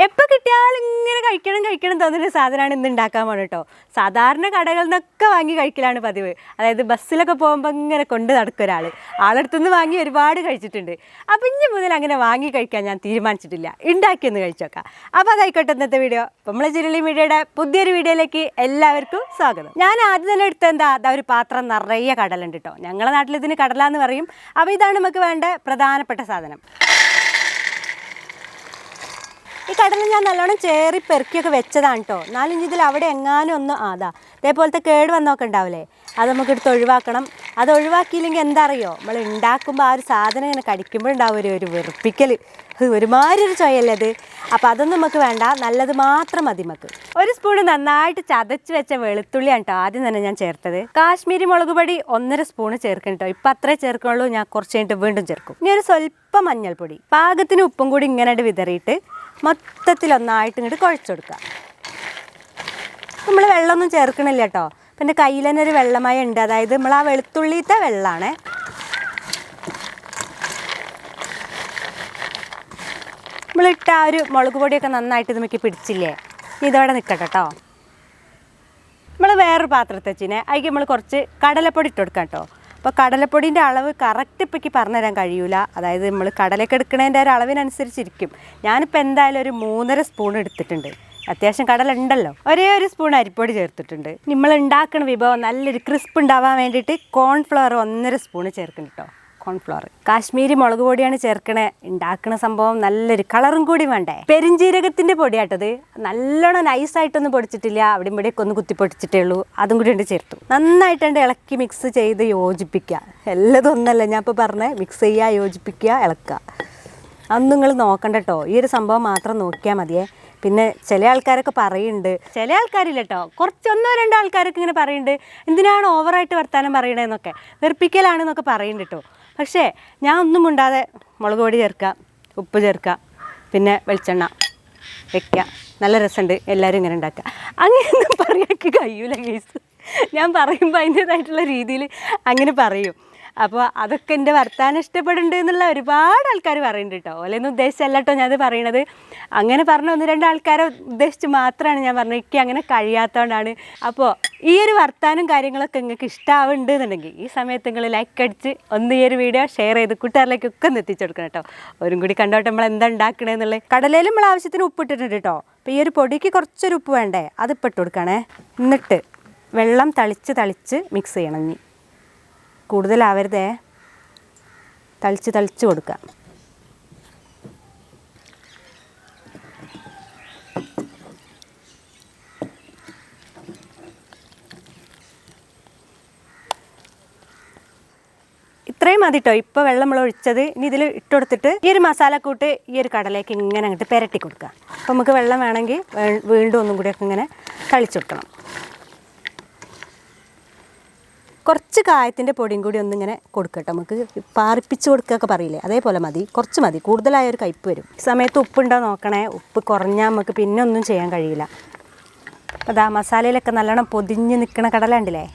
എപ്പോൾ കിട്ടിയാലും ഇങ്ങനെ കഴിക്കണം തോന്നുന്ന സാധനമാണ് ഇന്ന് ഉണ്ടാക്കാൻ പോകണം കേട്ടോ. സാധാരണ കടകളിൽ നിന്നൊക്കെ വാങ്ങി കഴിക്കലാണ് പതിവ്. അതായത് ബസ്സിലൊക്കെ പോകുമ്പോൾ ഇങ്ങനെ കൊണ്ട് നടക്കും ഒരാൾ. ആളടുത്തുനിന്ന് വാങ്ങി ഒരുപാട് കഴിച്ചിട്ടുണ്ട്. അപ്പം ഇനി മുതൽ അങ്ങനെ വാങ്ങി കഴിക്കാൻ ഞാൻ തീരുമാനിച്ചിട്ടില്ല, ഉണ്ടാക്കിയൊന്ന് കഴിച്ചോക്കാം. അപ്പോൾ അതായിക്കോട്ടെ ഇന്നത്തെ വീഡിയോ. അപ്പം നമ്മളെ ചിരളി മീഡിയയുടെ പുതിയൊരു വീഡിയോയിലേക്ക് എല്ലാവർക്കും സ്വാഗതം. ഞാൻ ആദ്യം തന്നെ എടുത്ത അതാ ഒരു പാത്രം നിറയെ കടലുണ്ട് കേട്ടോ. ഞങ്ങളുടെ നാട്ടിൽ ഇതിന് കടല എന്ന് പറയും. അപ്പോൾ ഇതാണ് നമുക്ക് വേണ്ട പ്രധാനപ്പെട്ട സാധനം. ഈ കടല ഞാൻ നല്ലോണം ചേറി പെറുക്കിയൊക്കെ വെച്ചതാണ് കേട്ടോ. എന്നാലും ഇതിൽ അവിടെ എങ്ങാനും ഒന്ന് ഇതേപോലത്തെ കേട് വന്നൊക്കെ ഉണ്ടാവില്ലേ, അത് നമുക്ക് എടുത്ത് ഒഴിവാക്കണം. അത് ഒഴിവാക്കിയില്ലെങ്കിൽ എന്താ അറിയോ, നമ്മൾ ഉണ്ടാക്കുമ്പോൾ ആ ഒരു സാധനം ഇങ്ങനെ കടിക്കുമ്പോഴുണ്ടാവും ഒരു വെറുപ്പിക്കൽ, ഒരുമാതിരി ഒരു ചൊയല്ലേ അത്. അപ്പോൾ അതൊന്നും നമുക്ക് വേണ്ട, നല്ലത് മാത്രം മതി നമുക്ക്. ഒരു സ്പൂൺ നന്നായിട്ട് ചതച്ച് വെച്ച വെളുത്തുള്ളിയാണ് കേട്ടോ ആദ്യം തന്നെ ഞാൻ ചേർത്തത്. കാശ്മീരി മുളക് പൊടി 1.5 സ്പൂൺ ചേർക്കണം കേട്ടോ. ഇപ്പം അത്രേ ചേർക്കുള്ളൂ, ഞാൻ കുറച്ച് കഴിഞ്ഞിട്ട് വീണ്ടും ചേർക്കും. ഇനി ഒരു സ്വല്പം മഞ്ഞൾപ്പൊടി, പാകത്തിന് ഉപ്പും കൂടി ഇങ്ങനെ വിതറിയിട്ട് മൊത്തത്തിൽ ഒന്നായിട്ട് ഇങ്ങോട്ട് കുഴച്ച് കൊടുക്കുക. നമ്മൾ വെള്ളമൊന്നും ചേർക്കണില്ല കേട്ടോ. അപ്പം എൻ്റെ കയ്യിൽ തന്നെ ഒരു വെള്ളമയം ഉണ്ട്, അതായത് നമ്മൾ ആ വെളുത്തുള്ളിത്തെ വെള്ളമാണ്. നമ്മളിട്ട ആ ഒരു മുളക് പൊടിയൊക്കെ നന്നായിട്ട് ഇത് നമുക്ക് പിടിച്ചില്ലേ, ഇതോടെ നിൽക്കട്ടെ കേട്ടോ. നമ്മൾ വേറൊരു പാത്രത്തിൽ വെച്ചിനെ അതിലേക്ക് നമ്മൾ കുറച്ച് കടലപ്പൊടി ഇട്ട് കൊടുക്കാം കേട്ടോ. അപ്പോൾ കടലപ്പൊടീൻ്റെ അളവ് കറക്റ്റ് ഇപ്പോഴേക്ക് പറഞ്ഞുതരാൻ കഴിയൂല. അതായത് നമ്മൾ കടലൊക്കെ എടുക്കുന്നതിൻ്റെ ഒരു അളവിനനുസരിച്ചിരിക്കും. ഞാനിപ്പോൾ എന്തായാലും ഒരു 3.5 സ്പൂൺ എടുത്തിട്ടുണ്ട്. അത്യാവശ്യം കടല ഉണ്ടല്ലോ. ഒരേ ഒരു സ്പൂൺ അരിപ്പൊടി ചേർത്തിട്ടുണ്ട്. നമ്മൾ ഉണ്ടാക്കുന്ന വിഭവം നല്ലൊരു ക്രിസ്പ് ഉണ്ടാവാൻ വേണ്ടിയിട്ട് കോൺഫ്ലവർ 1.5 സ്പൂൺ ചേർക്കണം കേട്ടോ. കോൺഫ്ലവർ കാശ്മീരി മുളക് പൊടിയാണ് ചേർക്കണേ. ഉണ്ടാക്കുന്ന സംഭവം നല്ലൊരു കളറും കൂടി വേണ്ടേ. പെരിഞ്ജീരകത്തിൻ്റെ പൊടിയാട്ടത്, നല്ലോണം നൈസായിട്ടൊന്നും പൊടിച്ചിട്ടില്ല, അവിടെ ഇവിടെയൊക്കെ ഒന്ന് കുത്തി പൊടിച്ചിട്ടേ ഉള്ളൂ. അതും കൂടി ഉണ്ട് ചേർത്തു. നന്നായിട്ടുണ്ട് ഇളക്കി മിക്സ് ചെയ്ത് യോജിപ്പിക്കുക. എല്ലാതും ഒന്നല്ല ഞാൻ ഇപ്പോൾ പറഞ്ഞത്, മിക്സ് ചെയ്യുക, യോജിപ്പിക്കുക, ഇളക്കുക. അതൊന്നും നിങ്ങൾ നോക്കണ്ട കേട്ടോ, ഈ ഒരു സംഭവം മാത്രം നോക്കിയാൽ മതിയേ. പിന്നെ ചില ആൾക്കാരൊക്കെ പറയുന്നുണ്ട്, ചില ആൾക്കാരില്ല കേട്ടോ, കുറച്ചൊന്നോ രണ്ടോ ആൾക്കാരൊക്കെ ഇങ്ങനെ പറയുന്നുണ്ട്, എന്തിനാണ് ഓവറായിട്ട് വർത്താനം പറയണതെന്നൊക്കെ, വെറുപ്പിക്കലാണെന്നൊക്കെ പറയുന്നുണ്ട് കേട്ടോ. പക്ഷേ ഞാൻ ഒന്നും ഉണ്ടാതെ മുളക് പൊടി ചേർക്കുക, ഉപ്പ് ചേർക്കുക, പിന്നെ വെളിച്ചെണ്ണ വെക്കുക, നല്ല രസമുണ്ട്, എല്ലാവരും ഇങ്ങനെ ഉണ്ടാക്കുക. അങ്ങനെയൊന്നും പറയാക്കി കഴിയൂല ഗൈസ്. ഞാൻ പറയുമ്പോൾ അതിൻ്റേതായിട്ടുള്ള രീതിയിൽ അങ്ങനെ പറയും. അപ്പോൾ അതൊക്കെ എൻ്റെ വർത്താനം ഇഷ്ടപ്പെടുന്നുണ്ട് എന്നുള്ള ഒരുപാട് ആൾക്കാർ പറയുന്നുണ്ട് കേട്ടോ. ഓലെയൊന്നും ഉദ്ദേശിച്ചല്ല കേട്ടോ ഞാനത് പറയണത്. അങ്ങനെ പറഞ്ഞ 1-2 ആൾക്കാരെ ഉദ്ദേശിച്ച് മാത്രമാണ് ഞാൻ പറഞ്ഞത്. എനിക്ക് അങ്ങനെ കഴിയാത്തതുകൊണ്ടാണ്. അപ്പോൾ ഈ ഒരു വർത്താനം കാര്യങ്ങളൊക്കെ നിങ്ങൾക്ക് ഇഷ്ടമാവുന്നുണ്ട് എന്നുണ്ടെങ്കിൽ ഈ സമയത്ത് നിങ്ങൾ ലൈക്ക് അടിച്ച് ഒന്ന് ഈ ഒരു വീഡിയോ ഷെയർ ചെയ്ത് കൂട്ടുകാരിലേക്കൊക്കെ ഒന്ന് എത്തിച്ചു കൊടുക്കണം കേട്ടോ. അവരും കൂടി കണ്ടോട്ടെ നമ്മൾ എന്താ ഉണ്ടാക്കണേന്നുള്ളത്. കടലയിലും നമ്മൾ ആവശ്യത്തിന് ഉപ്പിട്ടിട്ടുണ്ട് കേട്ടോ. അപ്പോൾ ഈ ഒരു പൊടിക്ക് കുറച്ചൊരു ഉപ്പ് വേണ്ടേ, അതിപ്പോൾ ഇട്ട് കൊടുക്കണേ. എന്നിട്ട് വെള്ളം തളിച്ച് മിക്സ് ചെയ്യണം. ഇനി കൂടുതലാവരുതേ, തളിച്ച് കൊടുക്കുക. ഇത്രയും മതി കേട്ടോ. ഇപ്പോൾ വെള്ളം നമ്മൾ ഒഴിച്ചത്. ഇനി ഇതിൽ ഇട്ട് കൊടുത്തിട്ട് ഈ ഒരു മസാലക്കൂട്ട് ഈ ഒരു കടലേക്ക് ഇങ്ങനെ അങ്ങോട്ട് പുരട്ടി കൊടുക്കുക. അപ്പോൾ നമുക്ക് വെള്ളം വേണമെങ്കിൽ വീണ്ടും ഒന്നും കൂടിയൊക്കെ ഇങ്ങനെ തളിച്ച് കൊടുക്കണം. കുറച്ച് കായത്തിൻ്റെ പൊടിയും കൂടി ഒന്നിങ്ങനെ കൊടുക്കട്ടെ. നമുക്ക് പാറിപ്പിച്ച് കൊടുക്കുകയൊക്കെ പറയില്ലേ, അതേപോലെ മതി. കുറച്ച് മതി, കൂടുതലായ ഒരു കയ്പ്പ് വരും. ഈ സമയത്ത് ഉപ്പുണ്ടോ നോക്കണേ. ഉപ്പ് കുറഞ്ഞാൽ നമുക്ക് പിന്നെ ഒന്നും ചെയ്യാൻ കഴിയില്ല. അപ്പോൾ അതാ മസാലയിലൊക്കെ നല്ലോണം പൊതിഞ്ഞ് നിൽക്കണ കടല ഉണ്ടല്ലേ.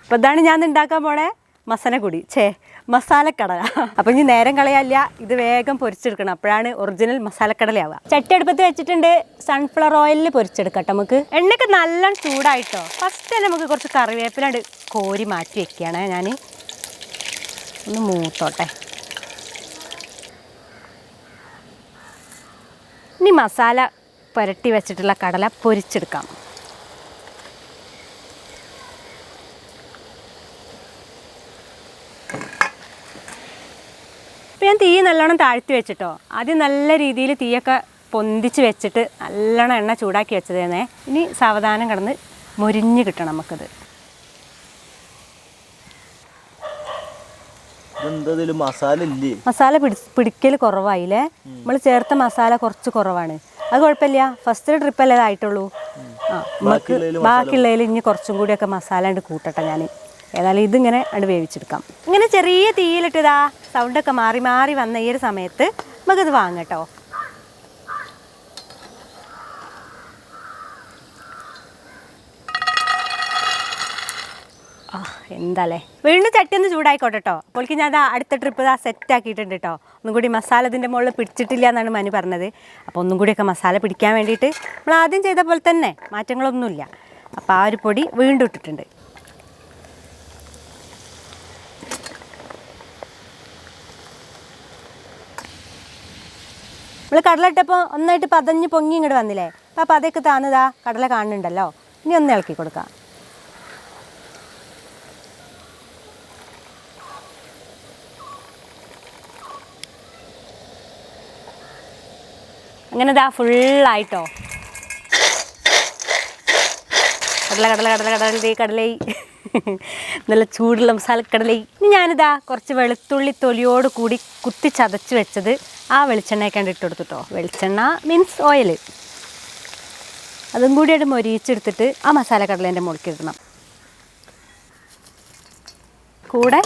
അപ്പോൾ ഇതാണ് ഞാൻ ഉണ്ടാക്കാൻ പോണേ മസാലക്കടല. അപ്പം ഇനി നേരം കളയാല്ല, ഇത് വേഗം പൊരിച്ചെടുക്കണം. അപ്പോഴാണ് ഒറിജിനൽ മസാലക്കടലയാവുക. ചട്ടി അടുപ്പത്ത് വെച്ചിട്ടുണ്ട്. സൺഫ്ലവർ ഓയിലിൽ പൊരിച്ചെടുക്കട്ടെ നമുക്ക്. എണ്ണയൊക്കെ നല്ലോണം ചൂടായിട്ടോ. ഫസ്റ്റ് തന്നെ നമുക്ക് കുറച്ച് കറിവേപ്പിലാണ്ട് കോരി മാറ്റി വെക്കുകയാണ്. ഞാൻ ഒന്ന് മൂത്തോട്ടെ. ഇനി മസാല പുരട്ടി വെച്ചിട്ടുള്ള കടല പൊരിച്ചെടുക്കാം. അപ്പോൾ ഞാൻ തീ നല്ലോണം താഴ്ത്തി വെച്ചിട്ടോ. ആദ്യം നല്ല രീതിയിൽ തീയൊക്കെ പൊന്തിച്ച് വെച്ചിട്ട് നല്ലോണം എണ്ണ ചൂടാക്കി വെച്ചതേന്നേ. ഇനി സാവധാനം കിടന്ന് മൊരിഞ്ഞ് കിട്ടണം നമുക്കത്. മസാല പിടിക്കൽ കുറവായില്ലേ. നമ്മൾ ചേർത്ത മസാല കുറച്ച് കുറവാണ്. അത് കുഴപ്പമില്ല, ഫസ്റ്റ് ട്രിപ്പല്ലേ ഇതായിട്ടുള്ളൂ. നമുക്ക് ബാക്കിയുള്ളതിൽ ഇനി കുറച്ചും കൂടിയൊക്കെ മസാല ഉണ്ട് കൂട്ടട്ടെ ഞാൻ. ഏതായാലും ഇതിങ്ങനെ അത് വേവിച്ചെടുക്കാം. ഇങ്ങനെ ചെറിയ തീയിലിട്ടതാ സൗണ്ടൊക്കെ മാറി മാറി വന്ന ഈ ഒരു സമയത്ത് നമുക്കിത് വാങ്ങട്ടോ. എന്താല്ലേ വീണ്ടും ചട്ടി ഒന്ന് ചൂടായിക്കോട്ടെ കേട്ടോ. അപ്പോഴേക്ക് ഞാൻ അടുത്ത ട്രിപ്പ് സെറ്റ് ആക്കിയിട്ടുണ്ട് കേട്ടോ. ഒന്നും കൂടി മസാല ഇതിൻ്റെ മുകളിൽ പിടിച്ചിട്ടില്ല എന്നാണ് മനു പറഞ്ഞത്. അപ്പോൾ ഒന്നും കൂടിയൊക്കെ മസാല പിടിക്കാൻ വേണ്ടിയിട്ട് നമ്മൾ ആദ്യം ചെയ്ത പോലെ തന്നെ മാറ്റങ്ങളൊന്നുമില്ല. അപ്പോൾ ആ ഒരു പൊടി വീണ്ടും ഇട്ടിട്ടുണ്ട്. നമ്മൾ കടല ഇട്ടപ്പോൾ ഒന്നായിട്ട് പതഞ്ഞ് പൊങ്ങി ഇങ്ങോട്ട് വന്നില്ലേ. അപ്പോൾ ആ പതയൊക്കെ താന്നതാ കടല കാണുന്നുണ്ടല്ലോ. ഇനി ഒന്ന് ഇളക്കി കൊടുക്കാം. അങ്ങനെ ഇതാ ഫുള്ളായിട്ടോ. കടലേ നല്ല ചൂടുള്ള മസാലക്കടലേ. ഇനി ഞാനിതാ കുറച്ച് വെളുത്തുള്ളി തൊലിയോട് കൂടി കുത്തി ചതച്ച് വെച്ചത് ആ വെളിച്ചെണ്ണയൊക്കെ ഇട്ട് കൊടുത്തിട്ടോ. വെളിച്ചെണ്ണ മീൻസ് ഓയിൽ. അതും കൂടിയായിട്ട് മൊരിയിച്ചെടുത്തിട്ട് ആ മസാലക്കടലേൻ്റെ മുകളിലിടണം. കൂടെ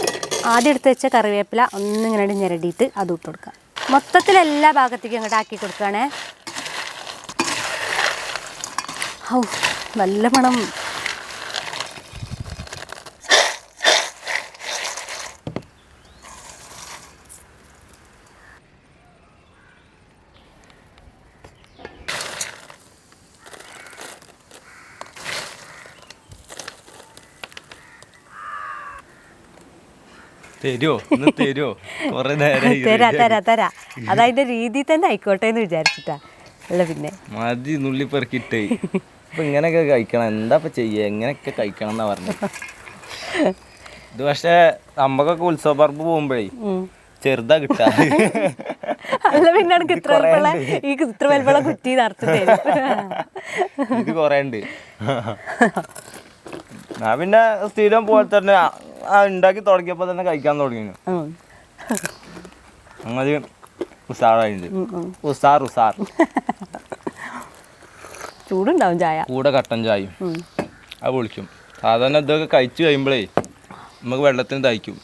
ആദ്യം എടുത്ത് വെച്ച കറിവേപ്പില ഒന്നിങ്ങനെ ഞെരടിയിട്ട് അത് ഇട്ട് കൊടുക്കാം. മൊത്തത്തിൽ എല്ലാ ഭാഗത്തേക്കും അങ്ങോട്ട് ആക്കി കൊടുക്കുകയാണേ. ഔ നല്ല മണം. തരാ അതതിന്റെ രീതി തന്നെ ആയിക്കോട്ടെ എന്ന് വിചാരിച്ചിട്ടാ. അല്ല പിന്നെ മതി നുള്ളി പെറുക്കിട്ടേ. ഇപ്പൊ ഇങ്ങനെയൊക്കെ കഴിക്കണം. എന്താ ഇപ്പൊ ചെയ്യ, എങ്ങനെയൊക്കെ കഴിക്കണം എന്നാ പറഞ്ഞു. ഇത് പക്ഷെ നമ്മക്കൊക്കെ ഉത്സവ പറമ്പ് പോകുമ്പോഴേ ചെറുതാ കിട്ടാ. അല്ല പിന്നെ ഇത്ര വലുപ്പമുള്ള കുറ്റി നിറച്ചിട്ട് ഇത് കൊറേ ഉണ്ട്. ഞാൻ പിന്നെ സ്ഥിരം പോലെ തന്നെ ഉണ്ടാക്കി തുടങ്ങിയപ്പോ തന്നെ കഴിക്കാൻ തുടങ്ങി. അങ്ങനെ ഉസാറായിട്ടുണ്ട്. ഉസാർ ചൂടുണ്ടാവും ചായ. കൂടെ കട്ടൻ ചായയും അത് പൊളിക്കും. സാധാരണ ഇതൊക്കെ കഴിച്ചു കഴിയുമ്പോഴേ നമുക്ക് വെള്ളത്തിന് ദാഹിക്കും.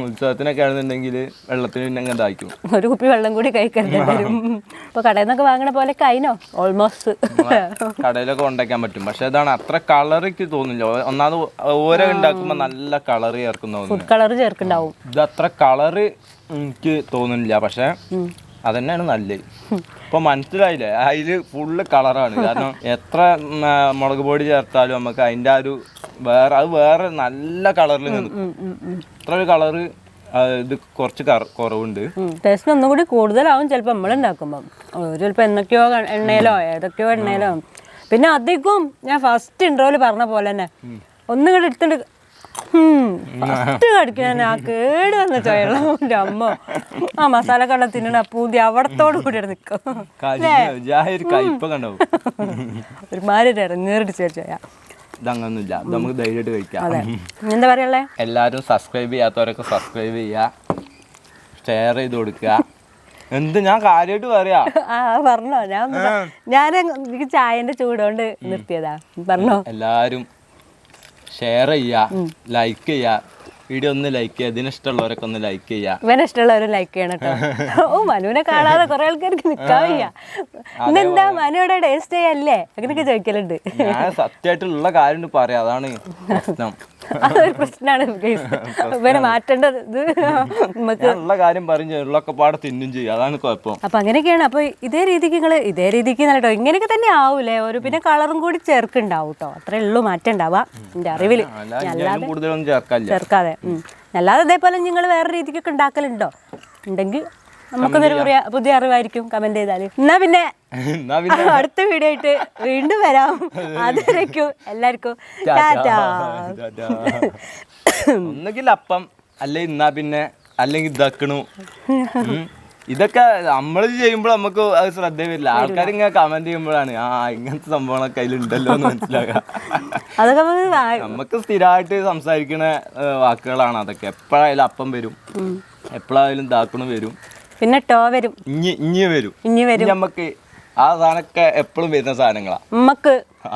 ഉത്സവത്തിനൊക്കെ ആണെന്നുണ്ടെങ്കിൽ വെള്ളത്തിന് പിന്നെ അങ്ങനെ ദാഹിക്കും. ഒരു കുപ്പി വെള്ളം കൂടി കഴിക്കേണ്ടി വരും. ഇപ്പൊ കടയിൽ നിന്നൊക്കെ വാങ്ങണ പോലെ കഴിഞ്ഞോ ഓൾമോസ്റ്റ്. കടയിലൊക്കെ ഉണ്ടാക്കാൻ പറ്റും. പക്ഷെ അതാണ് അത്ര കളറിക്ക് തോന്നില്ല. ഒന്നാമത് ഓരോ ഉണ്ടാക്കുമ്പോ നല്ല കളറ് ചേർക്കുന്ന ഫുഡ് കളർ ചേർക്കുന്നുണ്ടാവും. ഇത് അത്ര കളറ് എനിക്ക് തോന്നുന്നില്ല. പക്ഷെ അതന്നെയാണ് നല്ലത്. ഇപ്പൊ മനസ്സിലായില്ലേ, അതില് ഫുള്ള് കളറാണ്. കാരണം എത്ര മുളക് പൊടി ചേർത്താലും നമുക്ക് അതിന്റെ ആ ഒരു വേറെ നല്ല കളറിൽ നിൽക്കും. ഇത്ര ഒരു കളറ് ഇത് കുറച്ച് കുറവുണ്ട്. ടേസ്റ്റ് ഒന്നും കൂടി കൂടുതലാവും ചിലപ്പോൾ നമ്മൾ ഉണ്ടാക്കുമ്പോൾ. ചിലപ്പോൾ എന്തൊക്കെയോ എണ്ണയിലോ ഏതൊക്കെയോ എണ്ണയിലോ. പിന്നെ അധികവും ഞാൻ ഫസ്റ്റ് ഇൻട്രോയിൽ പറഞ്ഞ പോലെ തന്നെ ഒന്നും കൂടി എടുത്തിട്ട് ഫസ്റ്റ് കടിക്കാൻ ആ കേട് വന്ന ചോയണം. എൻ്റെ അമ്മ ആ മസാല കടല തിന്നണ പൂതി അവിടത്തോട് കൂടി നിൽക്കും. ഒരുമാതിരി ഇറങ്ങേറിടിച്ച് ചോയ. ഇതങ്ങനൊന്നുമില്ല, നമുക്ക് ധൈര്യമായിട്ട് കഴിക്കാം. എന്താ പറയുള്ളേ, എല്ലാവരും സബ്സ്ക്രൈബ് ചെയ്യാത്തവരൊക്കെ സബ്സ്ക്രൈബ് ചെയ്യുക, ഷെയർ ചെയ്ത് കൊടുക്കുക. എന്ത് ഞാൻ കാര്യമായിട്ട് പറയാ. പറഞ്ഞോ, ഞാൻ എനിക്ക് ചായന്റെ ചൂടുകൊണ്ട് നിർത്തിയതാ. പറഞ്ഞോ. എല്ലാരും ഷെയർ ചെയ്യാ, ലൈക്ക് ചെയ്യാ. വീഡിയോ ഒന്ന് ലൈക്ക് ചെയ്യുക. ഇതിന് ഇഷ്ടമുള്ളവരൊക്കെ ഒന്ന് ലൈക്ക് ചെയ്യുക. ഇവനെ ഇഷ്ടമുള്ളവരും ലൈക്ക് ചെയ്യണം കേട്ടോ. ഓ മനുവിനെ കാണാതെ കുറെ ആൾക്കാർക്ക് നിൽക്കാൻ വയ്യ. ഇന്നെന്താ മനുവിടെ ടേസ്റ്റ് ചെയ്യല്ലേ അങ്ങനെയൊക്കെ ചോദിക്കലുണ്ട്. ഞാൻ സത്യമായിട്ടുള്ള കാര്യം പറയാം, അതാണ് പ്രശ്നം. അതൊരു പ്രശ്നമാണ്. ഇവനെ മാറ്റേണ്ടത് ഉള്ള കാര്യം പറഞ്ഞു ഉള്ളൊക്കെ പാടെ തിന്നും ചെയ്യും, അതാണ് കുഴപ്പം. അപ്പൊ അങ്ങനെയൊക്കെയാണ്. അപ്പൊ ഇതേ രീതിക്ക് കേട്ടോ ഇങ്ങനെയൊക്കെ തന്നെ ആവൂലേ. ഒരു പിന്നെ കളറും കൂടി ചേർക്കുണ്ടാവും കേട്ടോ. അത്രേ ഉള്ളൂ മാറ്റം ഉണ്ടാവുക എൻ്റെ അറിവില്. കൂടുതലൊന്നും ചേർക്കാതെ അല്ലാതെ ഇതേപോലെ നിങ്ങൾ വേറെ രീതിക്കൊക്കെ ഉണ്ടാക്കലുണ്ടോ ഉണ്ടെങ്കിൽ നമുക്കൊന്നൊരു പുതിയ അറിവായിരിക്കും. കമന്റ് ചെയ്താൽ. എന്നാ പിന്നെ അടുത്ത വീഡിയോ ആയിട്ട് വീണ്ടും വരാം. അതുവരേക്കും എല്ലാവർക്കും ടാറ്റാ. ഒന്നുകിൽ അപ്പം അല്ലെ ഇന്നാ പിന്നെ അല്ലെങ്കിൽ ഇതാക്കണു. ഇതൊക്കെ നമ്മൾ ചെയ്യുമ്പോൾ നമുക്ക് അത് ശ്രദ്ധ വരില്ല. ആൾക്കാർ ഇങ്ങനെ കമന്റ് ചെയ്യുമ്പോഴാണ് ഇങ്ങനത്തെ സംഭവങ്ങളൊക്കെ അതിലുണ്ടല്ലോ എന്ന് മനസ്സിലാക്കുക. നമുക്ക് സ്ഥിരമായിട്ട് സംസാരിക്കുന്ന വാക്കുകളാണ് അതൊക്കെ. എപ്പോഴായാലും അപ്പം വരും, എപ്പോഴായാലും ഇതാക്കണു വരും, പിന്നെ വരും, ഇഞ്ഞി വരും. നമുക്ക് ആ സാധനമൊക്കെ എപ്പോഴും വരുന്ന സാധനങ്ങളാ.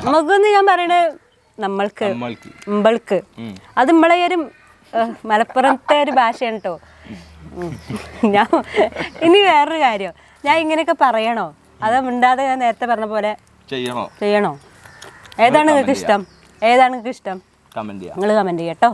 നമുക്കെന്ന് ഞാൻ പറയണേ നമ്മൾക്ക് അത് നമ്മളെ ഒരു മലപ്പുറത്തെ ഒരു ഭാഷയാണ് കേട്ടോ. ഞാൻ ഇനി വേറൊരു കാര്യം, ഞാൻ ഇങ്ങനെയൊക്കെ പറയണോ അതോ മിണ്ടാതെ ഞാൻ നേരത്തെ പറഞ്ഞ പോലെ ചെയ്യണോ? ഏതാണ് നിങ്ങൾക്ക് ഇഷ്ടം? നിങ്ങൾ കമന്റ് ചെയ്യാം കേട്ടോ.